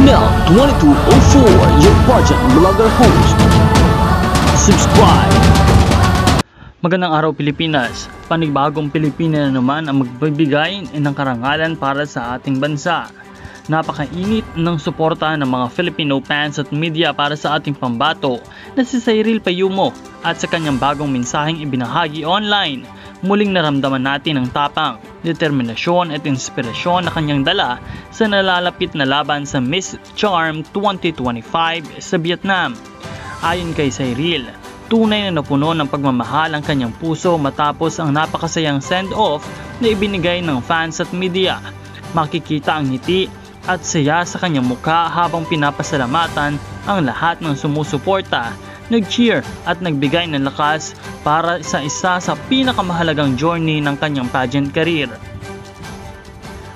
Nel 2204, your budget vlogger host. Subscribe! Magandang araw Pilipinas, panibagong Pilipina na naman ang magbibigay ng karangalan para sa ating bansa. Napakainit ng suporta ng mga Filipino fans at media para sa ating pambato na si Cyril Payumo at sa kanyang bagong mensaheng ibinahagi online. Muling naramdaman natin ang tapang, determinasyon at inspirasyon na kanyang dala sa nalalapit na laban sa Miss Charm 2025 sa Vietnam. Ayon kay Cyril, tunay na napuno ng pagmamahal ang kanyang puso matapos ang napakasayang send-off na ibinigay ng fans at media. Makikita ang ngiti at saya sa kanyang mukha habang pinapasalamatan ang lahat ng sumusuporta, nag-cheer at nagbigay ng lakas para sa isa sa pinakamahalagang journey ng kanyang pageant career.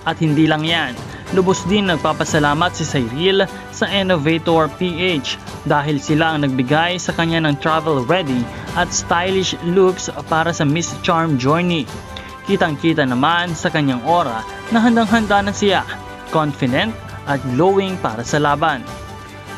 At hindi lang yan, lubos din nagpapasalamat si Cyril sa Innovator PH dahil sila ang nagbigay sa kanya ng travel ready at stylish looks para sa Miss Charm journey. Kitang-kita naman sa kanyang aura na handang-handa na siya, confident at glowing para sa laban.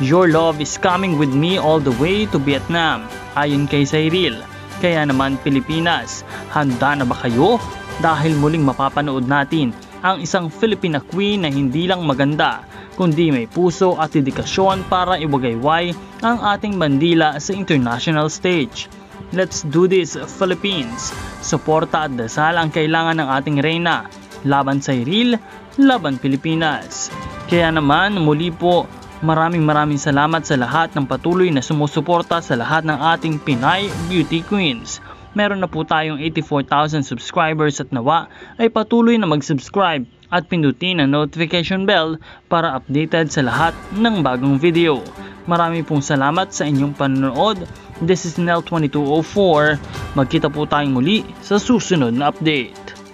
Your love is coming with me all the way to Vietnam, ayon kay Cyril. Kaya naman Pilipinas, handa na ba kayo? Dahil muling mapapanood natin ang isang Filipina queen na hindi lang maganda, kundi may puso at dedikasyon para iwagayway ang ating bandila sa international stage. Let's do this Philippines! Suporta at dasal ang kailangan ng ating reyna. Laban Cyril, laban Pilipinas. Kaya naman muli po, maraming salamat sa lahat ng patuloy na sumusuporta sa lahat ng ating Pinay Beauty Queens. Meron na po tayong 84,000 subscribers at nawa ay patuloy na mag-subscribe at pindutin ang notification bell para updated sa lahat ng bagong video. Marami pong salamat sa inyong panonood. This is Nel 2204. Magkita po tayong muli sa susunod na update.